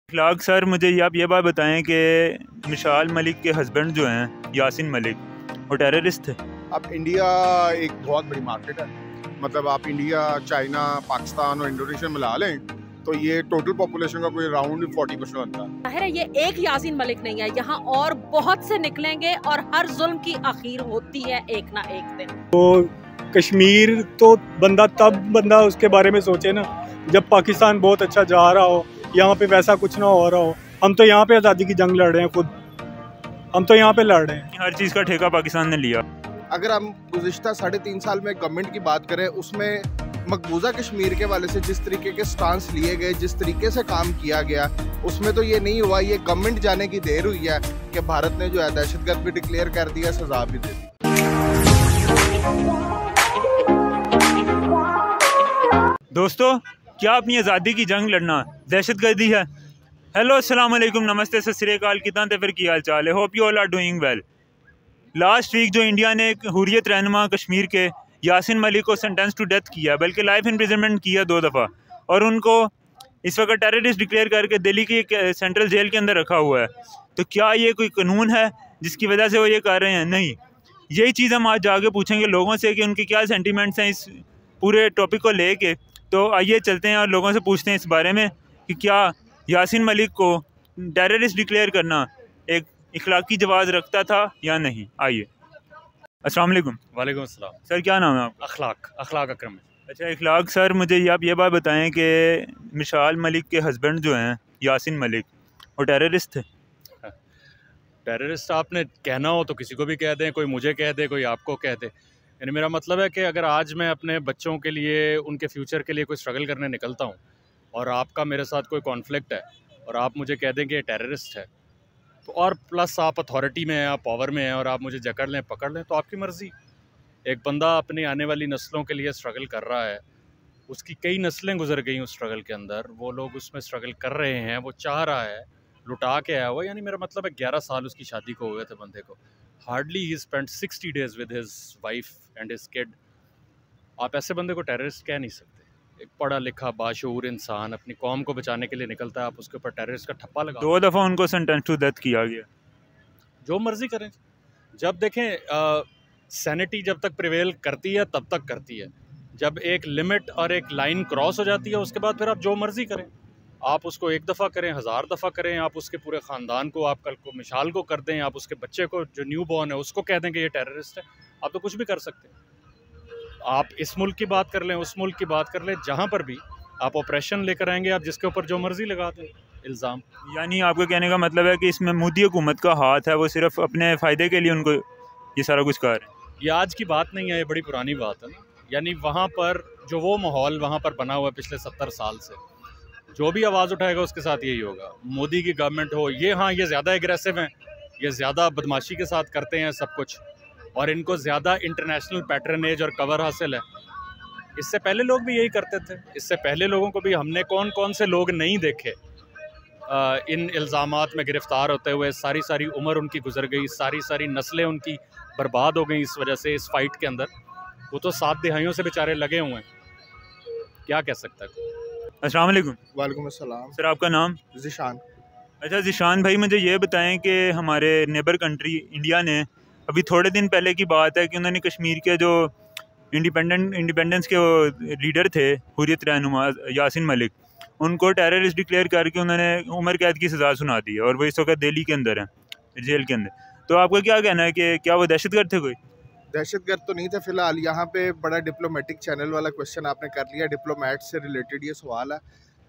इखलाक sir, मुझे आप ये बात बताएं कि मिसाल मलिक के हस्बैंड जो हैं यासिन मलिक, वो टेररिस्ट थे? अब इंडिया एक बहुत बड़ी मार्केट है। मतलब आप इंडिया, चाइना, पाकिस्तान और इंडोनेशिया मिला लें तो ये टोटल पॉपुलेशन का कोई अराउंड 40% बनता है। जाहिर है ये एक यासिन मलिक नहीं है, यहाँ और बहुत से निकलेंगे और हर जुल्म की आखिर होती है एक ना एक दिन। तो कश्मीर तो बंदा उसके बारे में सोचे ना, जब पाकिस्तान बहुत अच्छा जा रहा हो, यहाँ पे वैसा कुछ ना हो रहा हो। हम तो यहाँ पे आज़ादी की जंग लड़ रहे हैं, खुद हम तो यहाँ पे लड़ रहे हैं। हर चीज़ का ठेका पाकिस्तान ने लिया। अगर हम गुज़िश्ता 3.5 साल में गवर्नमेंट की बात करें, उसमें मकबूजा कश्मीर के वाले से जिस तरीके के स्टांस लिए गए, जिस तरीके से काम किया गया, उसमें तो ये नहीं हुआ। ये गवर्नमेंट जाने की देर हुई है कि भारत ने जो है दहशतगर्द भी डिक्लेयर कर दिया, सजा भी दे दी। दोस्तों, क्या अपनी आज़ादी की जंग लड़ना दहशतगर्दी है? हेलो, अस्सलाम वालेकुम, नमस्ते, सत श्री अकाल, कितना फिर की हाल चाल है? Hope you all are doing well. Last week जो इंडिया ने एक हुर्रियत रहनुमा कश्मीर के यासिन मलिक को सेंटेंस टू डेथ किया, बल्कि लाइफ इम्प्रिजनमेंट किया 2 दफ़ा, और उनको इस वक्त टेररिस्ट डिक्लेयर करके दिल्ली की एक सेंट्रल जेल के अंदर रखा हुआ है। तो क्या ये कोई कानून है जिसकी वजह से वो ये कर रहे हैं? नहीं। यही चीज़ हम आज जाके पूछेंगे लोगों से कि उनके क्या सेंटीमेंट्स हैं इस पूरे टॉपिक को लेके। तो आइए चलते हैं और लोगों से पूछते हैं इस बारे में कि क्या यासिन मलिक को टेररिस्ट डिक्लेयर करना एक इखलाकी जवाज़ रखता था या नहीं। आइए। अस्सलाम वालेकुम। वालेकुम अस्सलाम। सर, क्या नाम है आपका? अखलाक अकरम। अच्छा इखलाक सर, मुझे आप ये बात बताएं कि मिसाल मलिक के हस्बैंड जो हैं यासिन मलिक, वो टेररिस्ट थे? टेररिस्ट आपने कहना हो तो किसी को भी कह दें, कोई मुझे कह दे, कोई आपको कह दे। यानी मेरा मतलब है कि अगर आज मैं अपने बच्चों के लिए, उनके फ्यूचर के लिए कोई स्ट्रगल करने निकलता हूँ और आपका मेरे साथ कोई कॉन्फ्लिक्ट है और आप मुझे कह दें कि ये टेररिस्ट है, तो और प्लस आप अथॉरिटी में हैं, आप पावर में हैं और आप मुझे जकड़ लें, पकड़ लें, तो आपकी मर्ज़ी। एक बंदा अपनी आने वाली नस्लों के लिए स्ट्रगल कर रहा है, उसकी कई नस्लें गुजर गई उस स्ट्रगल के अंदर, वो लोग उसमें स्ट्रगल कर रहे हैं, वो चाह रहा है, लुटा के आया हुआ। यानी मेरा मतलब है 11 साल उसकी शादी को हो गए थे बंदे को। Hardly he spent 60 days with his wife and his kid. आप ऐसे बंदे को टेररिस्ट कह नहीं सकते। एक पढ़ा लिखा बाशऊर इंसान अपनी कौम को बचाने के लिए निकलता है, आप उसके ऊपर टेररिस्ट का ठप्पा लगा। 2 दफ़ा उनको सेंटेंस टू डेथ किया गया। जो मर्जी करें। जब देखें सैनिटी जब तक प्रिवेल करती है तब तक करती है। जब एक लिमिट और एक लाइन क्रॉस हो जाती है, उसके बाद फिर आप जो मर्जी करें। आप उसको 1 दफ़ा करें, 1000 दफ़ा करें, आप उसके पूरे ख़ानदान को, आप कल को मिसाल को कर दें, आप उसके बच्चे को जो न्यू बॉर्न है उसको कह दें कि ये टेररिस्ट है। आप तो कुछ भी कर सकते हैं। आप इस मुल्क की बात कर लें, उस मुल्क की बात कर लें, जहाँ पर भी आप ऑपरेशन लेकर आएंगे, आप जिसके ऊपर जो मर्जी लगा दें इल्ज़ाम। यानी आपके कहने का मतलब है कि इसमें मोदी हुकूमत का हाथ है, वो सिर्फ अपने फ़ायदे के लिए उनको ये सारा कुछ कर रहे हैं। ये आज की बात नहीं है, ये बड़ी पुरानी बात है। यानी वहाँ पर जो वो माहौल वहाँ पर बना हुआ है पिछले 70 साल से, जो भी आवाज़ उठाएगा उसके साथ यही होगा। मोदी की गवर्नमेंट हो, ये हाँ, ये ज़्यादा एग्रेसिव हैं, ये ज़्यादा बदमाशी के साथ करते हैं सब कुछ, और इनको ज़्यादा इंटरनेशनल पैटर्नेज और कवर हासिल है। इससे पहले लोग भी यही करते थे। इससे पहले लोगों को भी हमने कौन कौन से लोग नहीं देखे इन इल्ज़ामात में गिरफ़्तार होते हुए। सारी सारी उम्र उनकी गुजर गई, सारी सारी नस्लें उनकी बर्बाद हो गई इस वजह से, इस फाइट के अंदर। वो तो 7 दिहाइयों से बेचारे लगे हुए हैं, क्या कह सकता है। अस्सलाम वालेकुम। वालेकुम अस्सलाम। सर, आपका नाम? ज़िशान। अच्छा ज़िशान भाई, मुझे ये बताएं कि हमारे नेबर कंट्री इंडिया ने अभी थोड़े दिन पहले की बात है कि उन्होंने कश्मीर के जो इंडिपेंडेंस के वो लीडर थे, हुर्रियत रहनुमा यासिन मलिक, उनको टेररिस्ट डिक्लेयर करके उन्होंने उम्र कैद की सज़ा सुना दी है और वो इस वक्त दिल्ली के अंदर है, जेल के अंदर। तो आपका क्या कहना है कि क्या वो दहशतगर्द थे? कोई दहशतगर्द तो नहीं थे फिलहाल। यहाँ पे बड़ा डिप्लोमेटिक चैनल वाला क्वेश्चन आपने कर लिया, डिप्लोमेट से रिलेटेड ये सवाल है।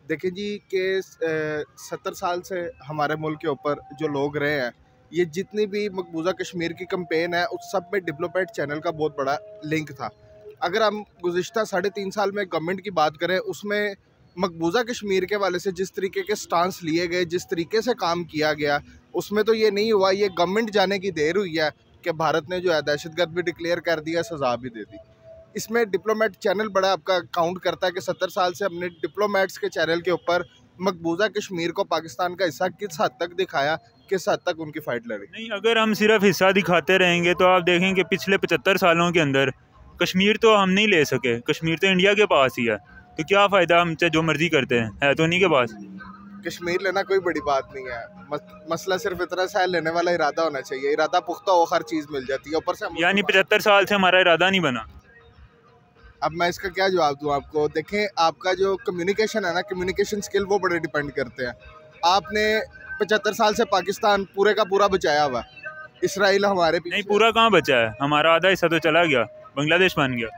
देखें जी कि 70 साल से हमारे मुल्क के ऊपर जो लोग रहे हैं, ये जितनी भी मकबूजा कश्मीर की कैंपेन है, उस सब में डिप्लोमेट चैनल का बहुत बड़ा लिंक था। अगर हम गुज़िश्ता 3.5 साल में गवर्नमेंट की बात करें, उसमें मकबूजा कश्मीर के वाले से जिस तरीके के स्टांस लिए गए, जिस तरीके से काम किया गया, उसमें तो ये नहीं हुआ। ये गवर्नमेंट जाने की देर हुई है कि भारत ने जो है दहशतगर्द भी डिक्लेयर कर दिया, सजा भी दे दी। इसमें डिप्लोमेट चैनल बड़ा आपका काउंट करता है कि 70 साल से हमने डिप्लोमेट्स के चैनल के ऊपर मकबूजा कश्मीर को पाकिस्तान का हिस्सा किस हद तक दिखाया, किस हद तक उनकी फ़ाइट लड़ी। नहीं, अगर हम सिर्फ हिस्सा दिखाते रहेंगे तो आप देखें कि पिछले 75 सालों के अंदर कश्मीर तो हम नहीं ले सके। कश्मीर तो इंडिया के पास ही है, तो क्या फ़ायदा हमसे जो मर्ज़ी करते हैं, है तो उन्हीं के पास। कश्मीर लेना कोई बड़ी बात नहीं है, मसला सिर्फ इतना सा है, लेने वाला इरादा होना चाहिए। इरादा पुख्ता हो, हर चीज़ मिल जाती है। ऊपर से यानी 75 साल से हमारा इरादा नहीं बना। अब मैं इसका क्या जवाब दूँ आपको? देखें, आपका जो कम्युनिकेशन है ना, कम्युनिकेशन स्किल, वो बड़े डिपेंड करते हैं। आपने 75 साल से पाकिस्तान पूरे का पूरा बचाया हुआ, इसराइल हमारे पीछे नहीं, पूरा कहाँ बचा है, हमारा आधा हिस्सा तो चला गया, बांग्लादेश बन गया।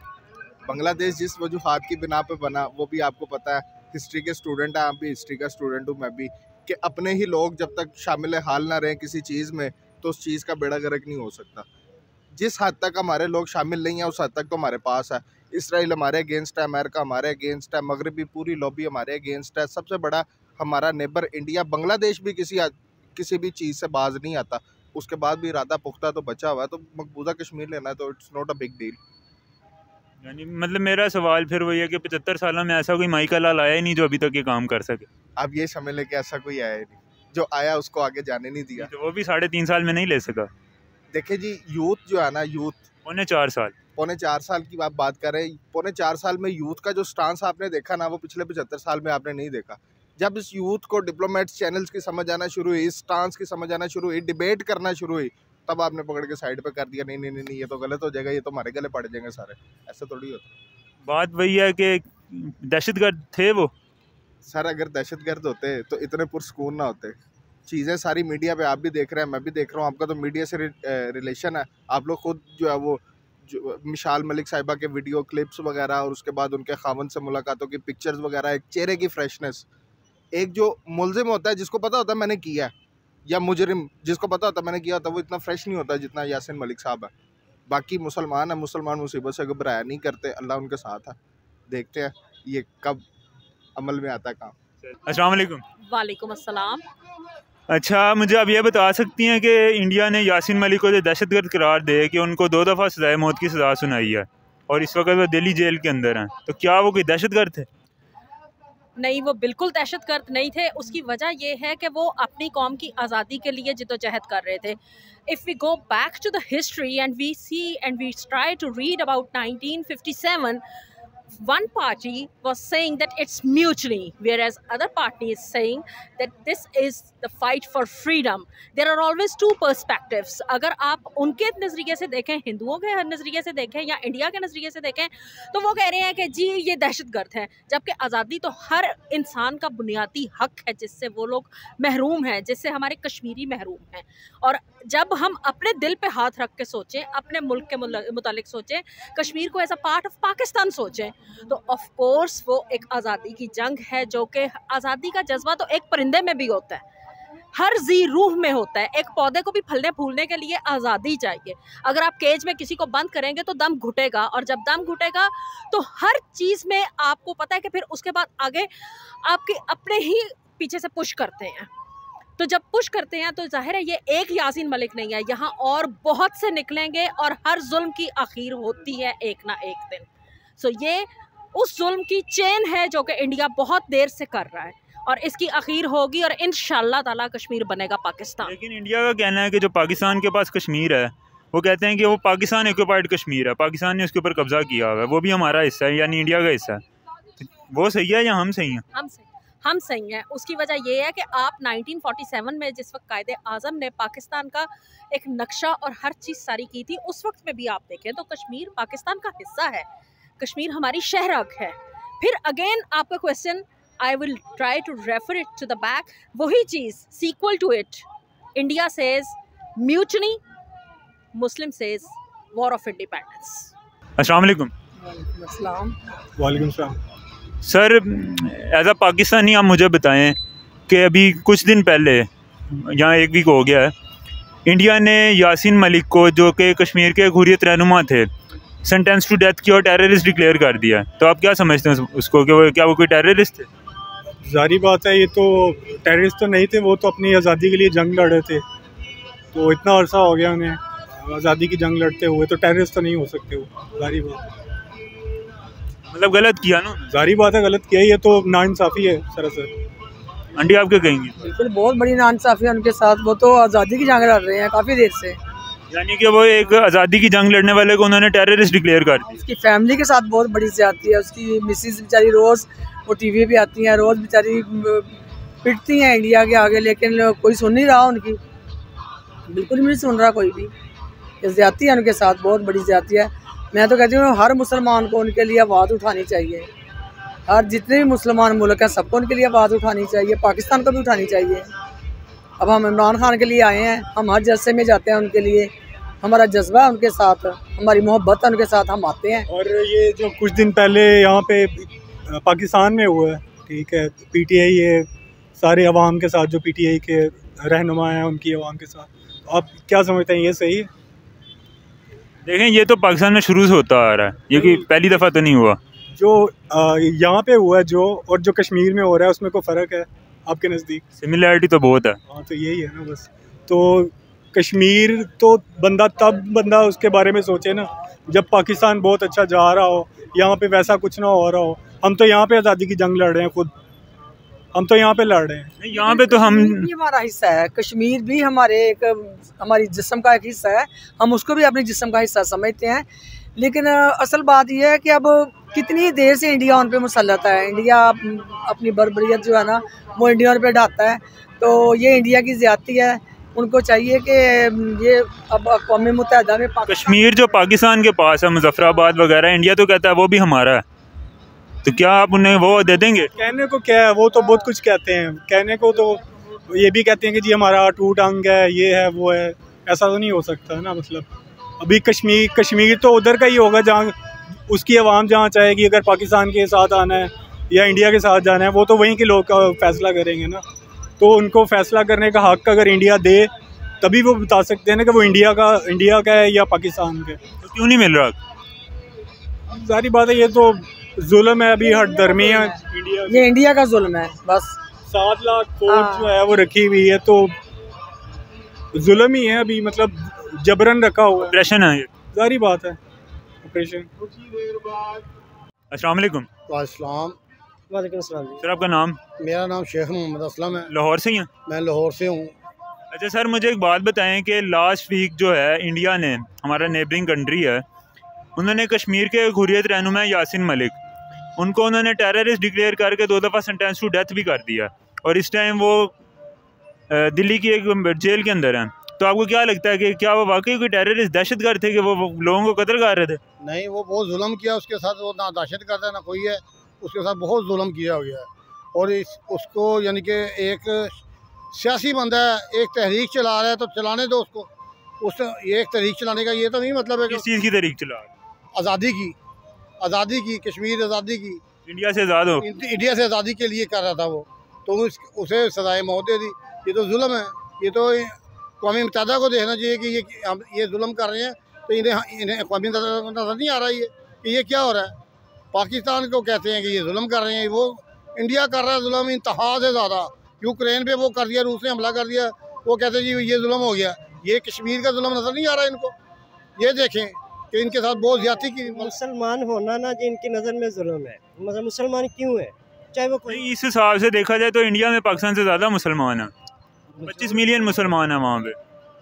बांग्लादेश जिस वजूहात की बिना पे बना वो भी आपको पता है। हिस्ट्री के स्टूडेंट हैं, आप भी हिस्ट्री का स्टूडेंट हूँ मैं भी, कि अपने ही लोग जब तक शामिल हाल ना रहें किसी चीज़ में तो उस चीज़ का बेड़ा गर्क नहीं हो सकता। जिस हद तक हमारे लोग शामिल नहीं हैं उस हद तक तो हमारे पास है। इसराइल हमारे अगेंस्ट है, अमेरिका हमारे अगेंस्ट है, मगरबी पूरी लॉबी हमारे अगेंस्ट है। सबसे बड़ा हमारा नेबर इंडिया, बांग्लादेश भी किसी भी चीज़ से बाज नहीं आता, उसके बाद भी इरादा पुख्ता तो बचा हुआ है। तो मकबूजा कश्मीर लेना है तो it's not a big deal. यानी मतलब मेरा सवाल फिर वही है कि 75 सालों में ऐसा कोई माइका लाल आया ही नहीं जो अभी तक ये काम कर सके। अब ये समझ लें कि ऐसा कोई आया ही नहीं, जो आया उसको आगे जाने नहीं दिया। तो वो भी 3.5 साल में नहीं ले सका। देखिए जी, यूथ जो है ना, यूथ पौने 4 साल की आप बात कर रहे हैं। पौने 4 साल में यूथ का जो स्टांस आपने देखा ना, वो पिछले 75 साल में आपने नहीं देखा। जब इस यूथ को डिप्लोमेट्स चैनल्स की समझ आना शुरू हुई, इस स्टांस की समझ आना शुरू हुई, डिबेट करना शुरू हुई, तब आपने पकड़ के साइड पे कर दिया, नहीं नहीं नहीं नहीं, ये तो गलत हो जाएगा, ये तो हमारे गले पड़ जाएंगे सारे। ऐसा थोड़ी होता। बात वही है कि दहशतगर्द थे वो। सर, अगर दहशतगर्द होते तो इतने पुरस्कून ना होते। चीज़ें सारी मीडिया पे आप भी देख रहे हैं, मैं भी देख रहा हूँ, आपका तो मीडिया से रिलेशन है। आप लोग खुद जो है वो जो मिसाल मलिक साहिबा के वीडियो क्लिप्स वगैरह और उसके बाद उनके खावन से मुलाकातों की पिक्चर्स वगैरह, एक चेहरे की फ्रेशनेस, एक जो मुलजिम होता है जिसको पता होता है मैंने किया है, या मुजरिम जिसको पता होता है मैंने किया होता, वो इतना फ्रेश नहीं होता जितना यासिन मलिक साहब है। बाकी मुसलमान है, मुसलमान मुसीबत से घबराया नहीं करते, अल्लाह उनके साथ है। देखते हैं ये कब अमल में आता है काम। अस्सलाम वालेकुम। वालेकुम अस्सलाम। अच्छा, मुझे आप ये बता सकती हैं कि इंडिया ने यासिन मलिक को जो दहशतगर्द करार दे कि उनको 2 दफ़ा सज़ाए मौत की सज़ा सुनाई है और इस वक्त वो दिल्ली जेल के अंदर हैं, तो क्या वो कोई दहशतगर्द थे? नहीं, वो बिल्कुल दहशतगर्द नहीं थे। उसकी वजह ये है कि वो अपनी कौम की आज़ादी के लिए जिद्दोजहद कर रहे थे। If we go back to the history and we see and we try to read about 1957, one party was saying that it's mutiny, whereas other party is saying that this is the fight for freedom. There are always two perspectives. अगर आप उनके नज़रिए से देखें, हिंदुओं के नज़रिए से देखें या इंडिया के नज़रिए से देखें, तो वो कह रहे हैं कि जी ये दहशतगर्द है, जबकि आज़ादी तो हर इंसान का बुनियादी हक है जिससे वो लोग महरूम हैं, जिससे हमारे कश्मीरी महरूम हैं। और जब हम अपने दिल पे हाथ रख के सोचें, अपने मुल्क के मुतालिक सोचें, कश्मीर को as a part of Pakistan सोचें, तो ऑफ कोर्स वो एक आज़ादी की जंग है, जो कि आज़ादी का जज्बा तो एक परिंदे में भी होता है, हर जी रूह में होता है। एक पौधे को भी फलने फूलने के लिए आज़ादी चाहिए। अगर आप केज में किसी को बंद करेंगे तो दम घुटेगा, और जब दम घुटेगा तो हर चीज़ में आपको पता है कि फिर उसके बाद आगे आपके अपने ही पीछे से पुश करते हैं। तो जब पुश करते हैं तो जाहिर है ये एक यासीन मलिक नहीं है, यहाँ और बहुत से निकलेंगे और हर जुल्म की आखिर होती है एक ना एक दिन। सो ये उस जुल्म की चेन है जो कि इंडिया बहुत देर से कर रहा है, और इसकी आखिर होगी और इंशाल्लाह ताला कश्मीर बनेगा पाकिस्तान। लेकिन इंडिया का कहना है कि जो पाकिस्तान के पास कश्मीर है, वो कहते हैं कि वो पाकिस्तान ऑक्यूपाइड कश्मीर है, पाकिस्तान ने उसके ऊपर कब्जा किया हुआ है, वो भी हमारा हिस्सा है, यानी इंडिया का हिस्सा है। वो सही है या हम सही हैं? हम सही हैं। उसकी वजह ये है कि आप 1947 में जिस वक्त कायदे आज़म ने पाकिस्तान का एक नक्शा और हर चीज़ सारी की थी, उस वक्त में भी आप देखें तो कश्मीर पाकिस्तान का हिस्सा है, कश्मीर हमारी शहरक है। फिर अगेन आपका question, I will try to refer it to the back, वही चीज़ sequel to it, India says mutiny, Muslim says war of independence. अस्सलाम वालेकुम। वालेकुम सलाम। सर, एज अ पाकिस्तानी आप मुझे बताएं कि अभी कुछ दिन पहले, यहाँ 1 वीक हो गया है, इंडिया ने यासीन मलिक को, जो कि कश्मीर के हुर्रियत रहनुमा थे, सेंटेंस टू डेथ किया और टेररिस्ट डिक्लेयर कर दिया। तो आप क्या समझते हैं उसको कि क्या वो कोई टेररिस्ट थे? जारी बात है, ये तो टेररिस्ट तो नहीं थे, वो तो अपनी आज़ादी के लिए जंग लड़ रहे थे, तो इतना अरसा हो गया उन्हें आज़ादी की जंग लड़ते हुए, तो टेररिस्ट तो नहीं हो सकते वो। जारी बात, मतलब गलत किया ना, जारी बात है, गलत किया, ये तो नाइंसाफ़ी है सरासर। आंटी आप क्या कहेंगी? बिल्कुल, बहुत बड़ी नाइंसाफ़ी है उनके साथ, वो तो आज़ादी की जंग लड़ रहे हैं काफ़ी देर से, यानी कि वो एक आज़ादी की जंग लड़ने वाले को उन्होंने टेररिस्ट डिक्लेयर कर दिया। उसकी फैमिली के साथ बहुत बड़ी ज़्यादती है, उसकी मिसेस बेचारी रोज़ वो टीवी पे आती हैं, रोज़ बेचारी पिटती हैं इंडिया के आगे, लेकिन कोई सुन नहीं रहा उनकी, बिल्कुल भी नहीं सुन रहा कोई भी। ये ज़्यादती है उनके साथ, बहुत बड़ी ज़्यादती है। मैं तो कहती हूँ हर मुसलमान को उनके लिए आवाज़ उठानी चाहिए, हर जितने भी मुसलमान मुल्क हैं सबको उनके लिए आवाज़ उठानी चाहिए, पाकिस्तान को भी उठानी चाहिए। अब हम इमरान खान के लिए आए हैं, हम हर जलसे में जाते हैं उनके लिए, हमारा जज्बा है उनके साथ, हमारी मोहब्बत है उनके साथ, हम आते हैं। और ये जो कुछ दिन पहले यहाँ पे पाकिस्तान में हुआ है, ठीक है, पीटीआई है सारे अवाम के साथ, जो पीटीआई के रहनुमा हैं उनकी अवाम के साथ, आप क्या समझते हैं ये सही है? देखें, ये तो पाकिस्तान में शुरू से होता आ रहा है, ये कि पहली दफ़ा तो नहीं हुआ। जो यहाँ पे हुआ है जो, और जो कश्मीर में हो रहा है उसमें कोई फ़र्क है आपके नज़दीक? सिमिलैरिटी तो बहुत है। हाँ, तो यही है ना बस। तो कश्मीर तो बंदा उसके बारे में सोचे ना जब पाकिस्तान बहुत अच्छा जा रहा हो, यहाँ पे वैसा कुछ ना हो रहा हो। हम तो यहाँ पे आज़ादी की जंग लड़ रहे हैं खुद, हम तो यहाँ पे लड़ रहे हैं। यहाँ पे तो हम भी हमारा हिस्सा है, कश्मीर भी हमारी जिस्म का एक हिस्सा है, हम उसको भी अपने जिस्म का हिस्सा समझते हैं। लेकिन असल बात यह है कि अब कितनी देर से इंडिया उन पे मुसल्लत है, इंडिया अपनी बर्बरियत जो है ना वो इंडिया पे ढाता है, तो ये इंडिया की ज़्यादती है। उनको चाहिए कि ये अब अक़वाम मुत्तहिदा में कश्मीर जो पाकिस्तान के पास है, मुजफ्फराबाद वगैरह, इंडिया तो कहता है वो भी हमारा है, तो क्या आप उन्हें वो दे देंगे? कहने को क्या है, वो तो बहुत कुछ कहते हैं, कहने को तो ये भी कहते हैं कि जी हमारा टूट अंग है, ये है वो है, ऐसा तो नहीं हो सकता है ना। मतलब अभी कश्मीर तो उधर का ही होगा जहाँ उसकी आवाम जहाँ चाहेगी, अगर पाकिस्तान के साथ आना है या इंडिया के साथ जाना है, वो तो वहीं के लोग का फैसला करेंगे ना। तो उनको फैसला करने का हक अगर इंडिया दे तभी वो बता सकते हैं ना कि वो इंडिया का है या पाकिस्तान का। तो क्यों नहीं मिल रहा? सारी बात है, ये तो जुल्म है, अभी हट धर्मी है इंडिया, ये इंडिया का जुल्म है बस। 7 लाख फौज जो है वो रखी हुई है, तो जुल्म ही है अभी, मतलब जबरन रखा हुआ है, ऑपरेशन है ये, सारी बात है ऑपरेशन। अस्सलाम वालेकुम। वालेकुम सलाम जी। सर आपका नाम? मेरा नाम शेख मोहम्मद असलम है, लाहौर से ही हैं? मैं लाहौर से हूँ। अच्छा सर, मुझे एक बात बताएं कि लास्ट वीक जो है इंडिया ने, हमारा नेबरिंग कंट्री है, उन्होंने कश्मीर के हुर्रियत रहनुमा यासिन मलिक, उनको उन्होंने टेररिस्ट डिक्लेयर करके 2 दफ़ा सेंटेंस टू डेथ भी कर दिया, और इस टाइम वो दिल्ली की एक जेल के अंदर हैं। तो आपको क्या लगता है कि क्या वो वाकई कोई टेररिस्ट दहशतगर्द थे कि वो लोगों को कत्ल कर रहे थे? नहीं, वो बहुत जुल्म किया उसके साथ, वो ना दहशतगर्द है ना कोई है, उसके साथ बहुत जुल्म किया गया है। और उसको यानी कि एक सियासी बंदा है, एक तहरीक चला रहा है तो चलाने दो उसको। ये एक तहरीक चलाने का ये तो नहीं मतलब है कि किस चीज़ की तहरीक चला? आज़ादी की कश्मीर आज़ादी की, इंडिया से आज़ाद हो, इंडिया से आज़ादी के लिए कर रहा था वो, तो उसे सजाए मौत दे दी। ये तो जुल्म है, ये तो अक़वाम मुत्तहिदा को देखना चाहिए कि ये जुल्म कर रहे हैं, तो इन्हें अक़वाम मुत्तहिदा को नज़र नहीं आ रहा है कि ये क्या हो रहा है। पाकिस्तान को कहते हैं कि ये जुल्म कर रहे हैं, वो इंडिया कर रहा है जुल्म इंतहा से ज़्यादा। यूक्रेन पे वो कर दिया, रूस ने हमला कर दिया, वो कहते हैं जी ये जुल्म हो गया। ये कश्मीर का जुल्म नज़र नहीं आ रहा है इनको। ये देखें कि इनके साथ बहुत ज़्यादती की। मुसलमान होना ना जो इनकी नज़र में जुल्म है, मतलब मुसलमान क्यों है, चाहे वो कोई। इस हिसाब से देखा जाए तो इंडिया में पाकिस्तान से ज़्यादा मुसलमान हैं, 25 मिलियन मुसलमान हैं वहाँ पे।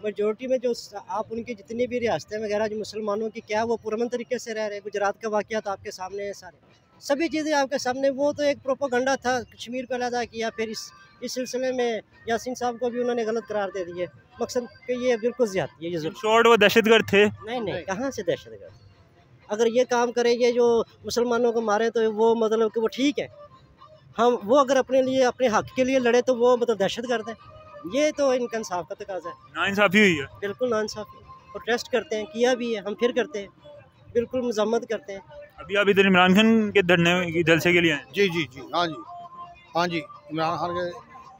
मेजोरिटी में जो आप उनकी जितनी भी रियासतें वगैरह जो मुसलमानों की क्या वो पुरअमन तरीके से रह रहे हैं। गुजरात का वाक़यात आपके सामने है, सारे सभी चीज़ें आपके सामने। वो तो एक प्रोपेगेंडा था, कश्मीर को अलहदा किया, फिर इस सिलसिले में यासीन साहब को भी उन्होंने गलत करार दे दिए। मकसद कि ये बिल्कुल ज़्यादती है, ये शॉर्ट वो दहशतगर्द थे। नहीं, कहाँ से दहशतगर्द। अगर ये काम करे, ये जो मुसलमानों को मारे, तो वो मतलब कि वो ठीक है। हम वो अगर अपने लिए अपने हक के लिए लड़े तो वो मतलब दहशतगर्द है। ये तो इनका इंसाफ का तकाज़ा है। नाइंसाफ़ी हुई है, बिल्कुल नाइंसाफ़ी। प्रोटेस्ट करते हैं, किया भी है, हम फिर करते हैं, बिल्कुल मजम्मत करते हैं। अभी आप इधर इमरान खान के धरने की जलसे के लिए आए? जी, हाँ जी, इमरान खान के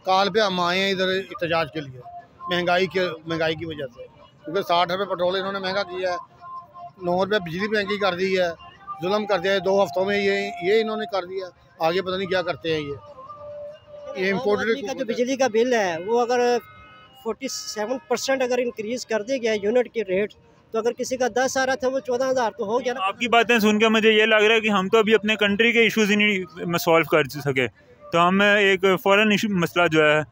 काल पे हम आए हैं इधर एहतजाज के लिए, महंगाई की वजह से, क्योंकि 60 रुपये पेट्रोल इन्होंने महंगा किया है, 9 रुपये बिजली महंगी कर दी है, जुल्म कर दिया है 2 हफ्तों में। ये इन्होंने कर दिया, आगे पता नहीं क्या करते हैं। ये इम्पोर्टेड का जो बिजली का बिल है वो अगर 47% अगर इंक्रीज़ कर दिया गया यूनिट की रेट, तो अगर किसी का 10 आ रहा था वो 14,000 तो हो गया ना। आपकी बातें सुन के मुझे ये लग रहा है कि हम तो अभी अपने कंट्री के इश्यूज ही नहीं सॉल्व कर सके, तो हम एक फॉरेन इशू मसला जो है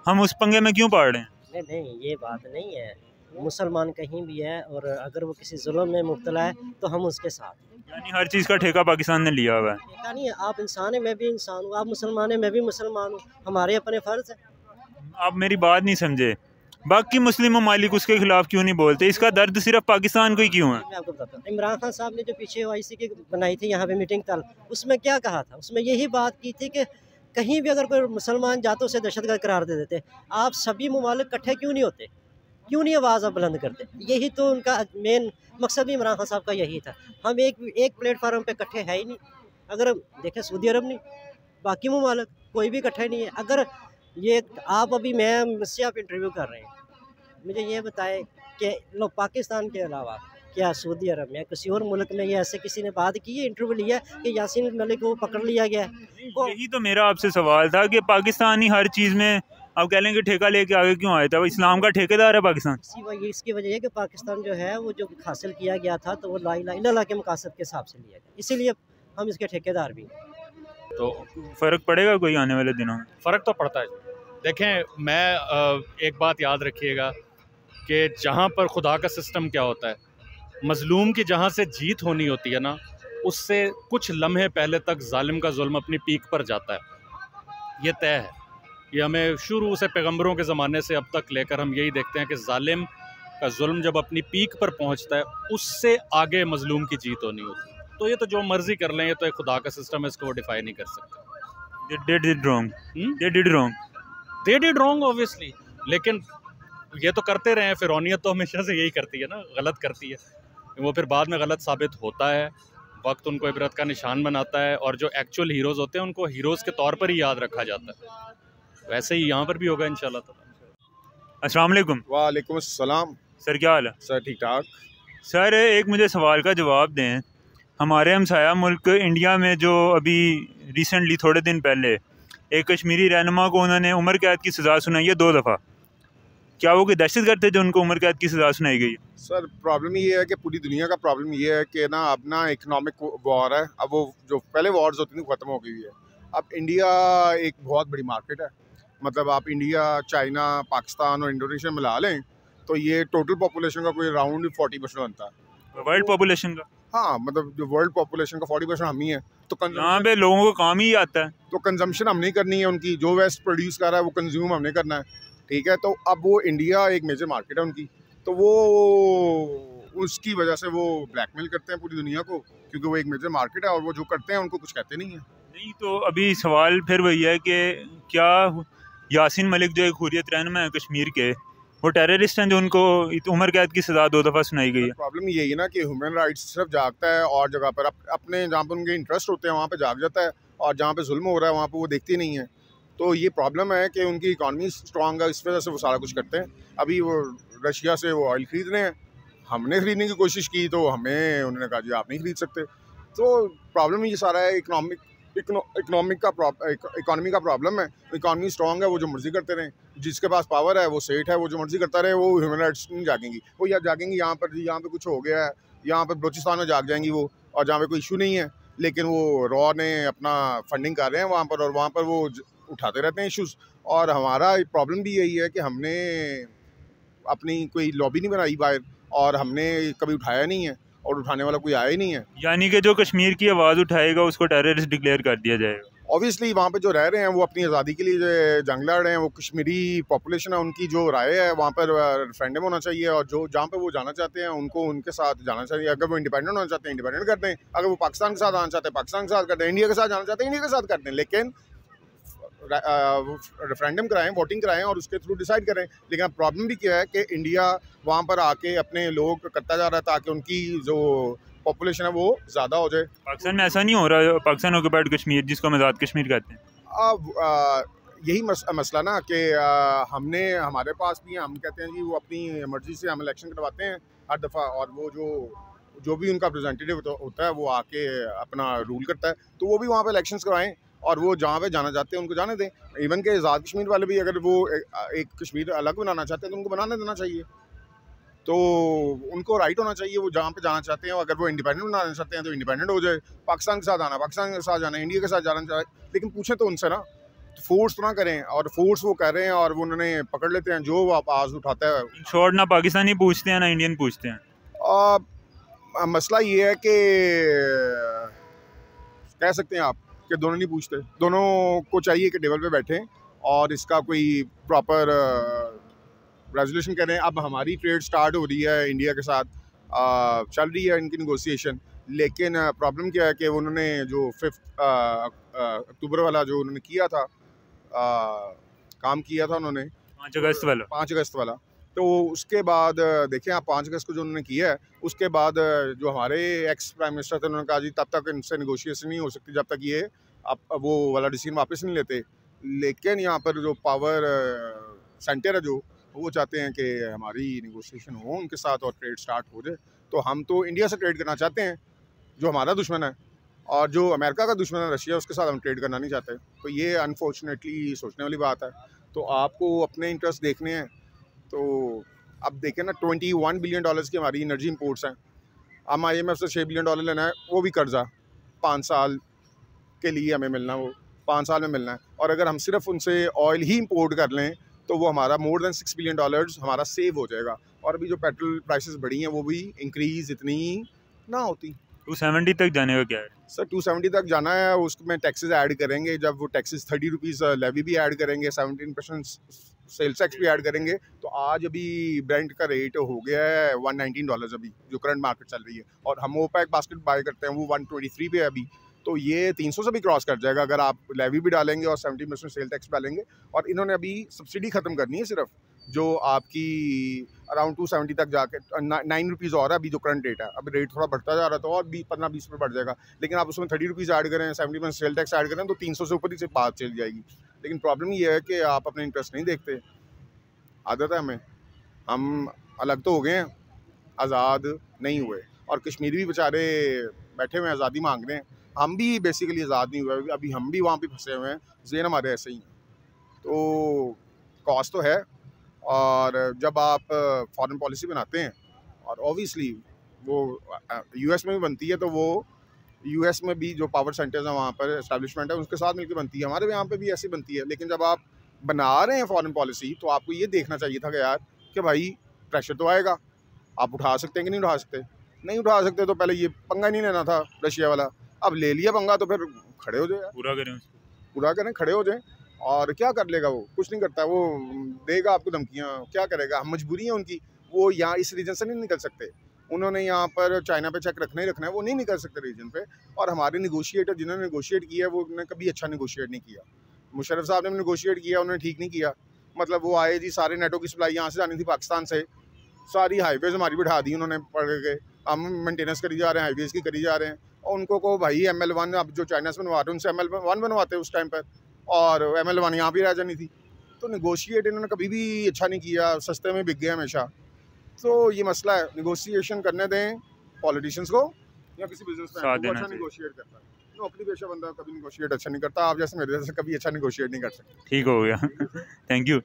हम उस पंगे में क्यों पड़ रहे हैं? नहीं, ये बात नहीं है। मुसलमान कहीं भी है और अगर वो किसी जुल्म में मुब्तला है तो हम उसके साथ हैं। यानी हर चीज़ का ठेका पाकिस्तान ने लिया हुआ है। देखा नहीं है, आप इंसान हैं, मैं भी इंसान हूँ, आप मुसलमान हैं, मैं भी मुसलमान हूँ, हमारे अपने फ़र्ज़ हैं। आप मेरी बात नहीं समझे, बाकी मुस्लिम ममालिक उसके खिलाफ क्यों नहीं बोलते? इसका दर्द सिर्फ पाकिस्तान को ही क्यों है? मैं आपको बताता हूँ, इमरान खान साहब ने जो पीछे OIC की बनाई थी यहाँ पे मीटिंग कल, उसमें क्या कहा था? उसमें यही बात की थी कि कहीं भी अगर कोई मुसलमान जाते उसे दहशतगर्द करार दे देते। आप सभी ममालिक इकट्ठे क्यों नहीं होते, क्यों नहीं आवाज़ आप बुलंद करते? यही तो उनका मेन मकसद भी इमरान खान साहब का यही था। हम एक प्लेटफार्म पे इकट्ठे है ही नहीं। अगर हम देखें सऊदी अरब नहीं, बाकी ममालिक कोई भी इकट्ठे नहीं है। अगर ये आप अभी मैं मुझसे आप इंटरव्यू कर रहे हैं, मुझे ये बताएं कि लोग पाकिस्तान के अलावा क्या सऊदी अरब में किसी और मुल्क में ये ऐसे किसी ने बात की है, इंटरव्यू लिया कि यासीन मलिक को पकड़ लिया गया है? यही तो मेरा आपसे सवाल था कि पाकिस्तान ही हर चीज़ में आप कह लें कि ठेका लेके आगे क्यों आया था? वो इस्लाम का ठेकेदार है पाकिस्तान। इसकी वजह है कि पाकिस्तान जो है वो जो हासिल किया गया था तो वो ला इलाहा इल्लल्लाह के मकासद के हिसाब से लिया गया, इसीलिए हम इसके ठेकेदार भी हैं। तो फ़र्क पड़ेगा कोई आने वाले दिनों में? फ़र्क तो पड़ता है। देखें, मैं एक बात याद रखिएगा कि जहाँ पर खुदा का सिस्टम क्या होता है, मज़लूम की जहाँ से जीत होनी होती है ना, उससे कुछ लम्हे पहले तक जालिम का जुल्म अपनी पीक पर जाता है। ये तय है, ये हमें शुरू से पैगंबरों के ज़माने से अब तक लेकर हम यही देखते हैं कि जालिम का जुल्म जब अपनी पीक पर पहुँचता है, उससे आगे मज़लूम की जीत होनी होती है। तो ये तो जो मर्ज़ी कर लें, ये तो एक खुदा का सिस्टम है, इसको वो डिफाई नहीं कर सकते। They did wrong. They did wrong. They did wrong obviously, लेकिन ये तो करते रहे हैं। फिरौनियत तो हमेशा से यही करती है ना, गलत करती है, वो फिर बाद में गलत साबित होता है, वक्त उनको इबरत का निशान बनाता है, और जो एक्चुअल हीरोज़ होते हैं उनको हीरोज़ के तौर पर ही याद रखा जाता है। वैसे ही यहाँ पर भी होगा इंशाल्लाह ताला। अस्सलाम वालेकुम। वालेकुम अस्सलाम। सर क्या हाल है? सर ठीक ठाक। सर एक मुझे सवाल का जवाब दें। हमारे हमसाया मुल्क इंडिया में जो अभी रिसेंटली थोड़े दिन पहले एक कश्मीरी रहनुमा को उन्होंने उम्र कैद की सज़ा सुनाई है 2 दफ़ा, क्या वो कोई दहशतगर्द थे जो उनको उम्र कैद की सज़ा सुनाई गई? सर प्रॉब्लम ये है कि पूरी दुनिया का प्रॉब्लम ये है कि ना अब ना इकोनॉमिक वॉर है। अब वो जो पहले वॉर्स होती थी ख़त्म हो गई है। अब इंडिया एक बहुत बड़ी मार्केट है, मतलब आप इंडिया, चाइना, पाकिस्तान और इंडोनेशिया मिला लें तो ये टोटल पॉपुलेशन का कोई अराउंड 40% बनता है, वर्ल्ड पॉपुलेशन का। हाँ, मतलब जो वर्ल्ड पॉपुलेशन का 40% हम ही है। तो यहाँ पे लोगों को काम ही आता है, तो कंजम्पशन हम नहीं करनी है उनकी, जो वेस्ट प्रोड्यूस कर रहा है वो कंज्यूम हमने करना है, ठीक है। तो अब वो इंडिया एक मेजर मार्केट है उनकी, तो वो उसकी वजह से वो ब्लैकमेल करते हैं पूरी दुनिया को, क्योंकि वो एक मेजर मार्केट है और वो जो करते हैं उनको कुछ कहते नहीं है। नहीं तो अभी सवाल फिर वही है कि क्या यासीन मलिक जो एक हुर्रियत रहनुमा है कश्मीर के, वो टेररिस्ट हैं जो उनको उम्र कैद की सज़ा 2 दफ़ा सुनाई गई है? प्रॉब्लम यही है ना कि ह्यूमन राइट्स सिर्फ जागता है और जगह पर अपने जहाँ पर उनके इंटरेस्ट होते हैं वहाँ पे जाग जाता है, और जहाँ पे जुल्म हो रहा है वहाँ पे वो देखते नहीं है। तो ये प्रॉब्लम है कि उनकी इकॉनमी स्ट्रॉन्ग है, इस वजह से वो सारा कुछ करते हैं। अभी वो रशिया से वो ऑयल ख़रीद रहे हैं, हमने ख़रीदने की कोशिश की तो हमें उन्होंने कहा जी आप नहीं ख़रीद सकते। तो प्रॉब्लम ये सारा है इकोनॉमी का प्रॉब्लम है। इकॉनमी स्ट्रॉन्ग है, वो जो मर्जी करते रहें, जिसके पास पावर है वो सेठ है, वो जो मर्जी करता रहे, वो ह्यूमन राइट्स नहीं जागेंगी। वो या जागेंगी यहाँ पर जी यहाँ पे कुछ हो गया है, यहाँ पर बलूचिस्तान में जाग जाएंगी वो, और जहाँ पे कोई इशू नहीं है लेकिन वो रॉ ने अपना फंडिंग कर रहे हैं वहाँ पर, और वहाँ पर वो उठाते रहते हैं इशूज़। और हमारा प्रॉब्लम भी यही है कि हमने अपनी कोई लॉबी नहीं बनाई बाहर, और हमने कभी उठाया नहीं है, और उठाने वाला कोई आया ही नहीं है। यानी कि जो कश्मीर की आवाज़ उठाएगा उसको टेररिस्ट डिक्लेयर कर दिया जाएगा। ऑब्वियसली वहाँ पे जो रह रहे हैं वो अपनी आज़ादी के लिए जंग लड़ रहे हैं, वो कश्मीरी पॉपुलेशन है, उनकी जो राय है वहाँ पर रेफरेंडम होना चाहिए, और जो जहाँ पे वो जाना चाहते हैं उनको उनके साथ जाना चाहिए। अगर वो इंडिपेंडेंट होना चाहते हैं इंडिपेंडेंट करते हैं, अगर वो पाकिस्तान के साथ आना चाहते हैं पाकिस्तान के साथ करते हैं, इंडिया के साथ जाना चाहते हैं इंडिया के साथ करते हैं, लेकिन रेफरेंडम कराएं, वोटिंग कराएं और उसके थ्रू डिसाइड करें। लेकिन अब प्रॉब्लम भी क्या है कि इंडिया वहाँ पर आके अपने लोग करता जा रहा है ताकि उनकी जो पॉपुलेशन है वो ज़्यादा हो जाए। पाकिस्तान में ऐसा नहीं हो रहा, पाकिस्तान ऑक्युपाइड कश्मीर जिसको हम आज़ाद कश्मीर कहते हैं। अब यही मसला ना कि हमने हमारे पास भी हम कहते हैं जी वो अपनी मर्जी से हम इलेक्शन करवाते हैं हर दफ़ा, और वो जो भी उनका रिप्रेजेंटेटिव होता है वो आके अपना रूल करता है, तो वो भी वहाँ पे इलेक्शंस करवाएं, और वो जहाँ पे जाना चाहते हैं उनको जाने दें। इवन के आज़ाद कश्मीर वाले भी अगर वो एक कश्मीर अलग बनाना चाहते हैं तो उनको बनाने देना चाहिए, तो उनको राइट होना चाहिए वो जहाँ पे जाना चाहते हैं। अगर वो इंडिपेंडेंट बनाना चाहते हैं तो इंडिपेंडेंट हो जाए, पाकिस्तान के साथ आना पाकिस्तान के साथ जाना, इंडिया के साथ जाना चाहे, लेकिन पूछें तो उनसे ना फोर्स ना करें, और फोर्स वो कर रहे हैं और वो उन्होंने पकड़ लेते हैं जो वो आवाज़ उठाता है। शॉर्ट ना पाकिस्तानी पूछते हैं ना इंडियन पूछते हैं। मसला ये है कि कह सकते हैं आप कि दोनों नहीं पूछते, दोनों को चाहिए कि टेबल पे बैठें और इसका कोई प्रॉपर रेजोल्यूशन करें। अब हमारी ट्रेड स्टार्ट हो रही है इंडिया के साथ, चल रही है इनकी नेगोशिएशन, लेकिन प्रॉब्लम क्या है कि उन्होंने जो 5 अक्टूबर वाला जो उन्होंने किया था, काम किया था उन्होंने 5 अगस्त वाला, तो उसके बाद देखें आप 5 अगस्त को जो उन्होंने किया है, उसके बाद जो हमारे एक्स प्राइम मिनिस्टर थे उन्होंने कहा जी तब तक इनसे नेगोशिएशन नहीं हो सकती जब तक ये अब वो वाला डिसीजन वापस नहीं लेते। लेकिन यहाँ पर जो पावर सेंटर है जो वो चाहते हैं कि हमारी नेगोशिएशन हो उनके साथ और ट्रेड स्टार्ट हो जाए। तो हम तो इंडिया से ट्रेड करना चाहते हैं जो हमारा दुश्मन है, और जो अमेरिका का दुश्मन है रशिया, उसके साथ हम ट्रेड करना नहीं चाहते। तो ये अनफॉर्चुनेटली सोचने वाली बात है। तो आपको अपने इंटरेस्ट देखने हैं। तो अब देखें ना, $21 बिलियन की हमारी एनर्जी इंपोर्ट्स हैं। हम IMF से $6 बिलियन लेना है, वो भी कर्जा 5 साल के लिए हमें मिलना, वो 5 साल में मिलना है। और अगर हम सिर्फ उनसे ऑयल ही इंपोर्ट कर लें तो वो हमारा मोर देन $6 बिलियन हमारा सेव हो जाएगा। और अभी जो पेट्रोल प्राइसेस बढ़ी हैं वो भी इंक्रीज़ इतनी ना होती। 270 तक जाने का क्या है सर? 270 तक जाना है, उसमें टैक्सेस ऐड करेंगे। जब वो टैक्सेस ₹30 लेवी भी ऐड करेंगे, 17% सेल्स टैक्स भी ऐड करेंगे। तो आज अभी ब्रेंट का रेट हो गया है $119 अभी जो करंट मार्केट चल रही है, और हम ओपेक बास्केट बाय करते हैं वो 123 पे है अभी। तो ये 300 से भी क्रॉस कर जाएगा अगर आप लेवी भी डालेंगे और 17% सेल टैक्स डालेंगे। और इन्होंने अभी सब्सिडी ख़त्म करनी है सिर्फ, जो आपकी अराउंड 270 तक जाके ₹9 और है अभी जो करंट रेट है। अब रेट थोड़ा बढ़ता जा रहा था और 15-20 रुपये बढ़ जाएगा, लेकिन आप उसमें ₹30 ऐड करें, 70% सेल टैक्स ऐड करें तो 300 से ऊपर ही से बात चल जाएगी। लेकिन प्रॉब्लम ये है कि आप अपने इंटरेस्ट नहीं देखते। आदत है हमें, हम अलग तो हो गए हैं, आज़ाद नहीं हुए। और कश्मीरी भी बेचारे बैठे हुए हैं, आज़ादी मांग रहे हैं। हम भी बेसिकली आज़ाद नहीं हुए, अभी हम भी वहाँ पे फंसे हुए हैं, ज़हन हमारे ऐसे ही हैं। तो कॉस्ट तो है। और जब आप फॉरेन पॉलिसी बनाते हैं, और ऑब्वियसली वो US में भी बनती है, तो वो US में भी जो पावर सेंटर्स हैं वहाँ पर एस्टैब्लिशमेंट है उसके साथ मिलकर बनती है, हमारे यहाँ पे भी ऐसी बनती है। लेकिन जब आप बना रहे हैं फॉरेन पॉलिसी तो आपको ये देखना चाहिए था कि यार कि भाई प्रेशर तो आएगा, आप उठा सकते हैं कि नहीं उठा सकते। नहीं उठा सकते तो पहले ये पंगा नहीं लेना था रशिया वाला। अब ले लिया पंगा तो फिर खड़े हो जाए, पूरा करें, खड़े हो जाएं। और क्या कर लेगा वो? कुछ नहीं करता, वो देगा आपको धमकियाँ, क्या करेगा? हम मजबूरी है उनकी, वो यहाँ इस रीजन से नहीं निकल सकते। उन्होंने यहाँ पर चाइना पे चेक रखना ही रखना है, वो नहीं निकल सकते रीजन पे। और हमारे नेगोशिएटर जिन्होंने नेगोशिएट किया है वो उन्होंने कभी अच्छा नेगोशिएट नहीं किया। मुशर्रफ साहब ने नेगोशिएट किया, उन्होंने ठीक नहीं किया। मतलब वो आए जी, सारे नेटो की सप्लाई यहाँ से जानी थी पाकिस्तान से, सारी हाईवेज़ हमारी बिठा दी उन्होंने पढ़ के, हम मेंटेनेंस करी जा रहे हैं, हाईवेज़ की करी जा रहे हैं। और उनको को भाई ML1 अब जो चाइना से बनवा रहे हैं उनसे ML1 बनवाते उस टाइम पर, और ML1 यहाँ भी रह जानी थी। तो नेगोशिएट इन्होंने कभी भी अच्छा नहीं किया, सस्ते में बिक गए हमेशा। तो ये मसला है, नेगोशिएशन करने दें पॉलिटिशियंस को या किसी बिजनेसमैन को, अच्छा नेगोशिएट करता है। नौकरी पेशा बंदा कभी नेगोशिएट अच्छा नहीं करता, आप जैसे मेरे जैसे कभी अच्छा नेगोशिएट नहीं कर सकते। ठीक हो गया थैंक यू।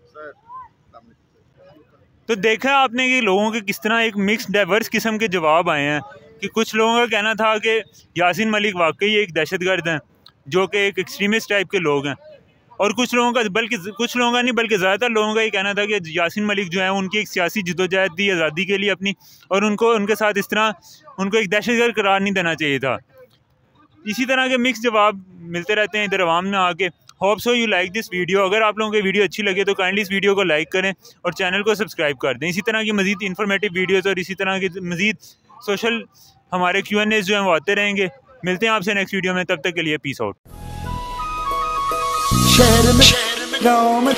तो देखा आपने कि लोगों के किस तरह एक मिक्स डाइवर्स किस्म के जवाब आए हैं। कि कुछ लोगों का कहना था कि यासीन मलिक वाकई एक दहशतगर्द हैं, जो कि एक एक्सट्रीमिस्ट टाइप के लोग हैं। और कुछ लोगों का, बल्कि कुछ लोगों का नहीं बल्कि ज़्यादातर लोगों का ये कहना था कि यासीन मलिक जो है उनकी एक सियासी जद्दोजहद थी आज़ादी के लिए अपनी, और उनको उनके साथ इस तरह उनको एक दहशतगर्द करार नहीं देना चाहिए था। इसी तरह के मिक्स जवाब मिलते रहते हैं इधर अवाम में आके। Hope so you like this video. अगर आप लोगों को वीडियो अच्छी लगे तो काइंडली इस वीडियो को लाइक करें और चैनल को सब्सक्राइब कर दें। इसी तरह की मज़ीद इन्फॉर्मेटिव वीडियोज़ और इसी तरह की मज़ीद सोशल हमारे Q&A जो हैं वो आते रहेंगे। मिलते हैं आपसे नेक्स्ट वीडियो में, तब तक के लिए पीस आउट। शहर में गाँव में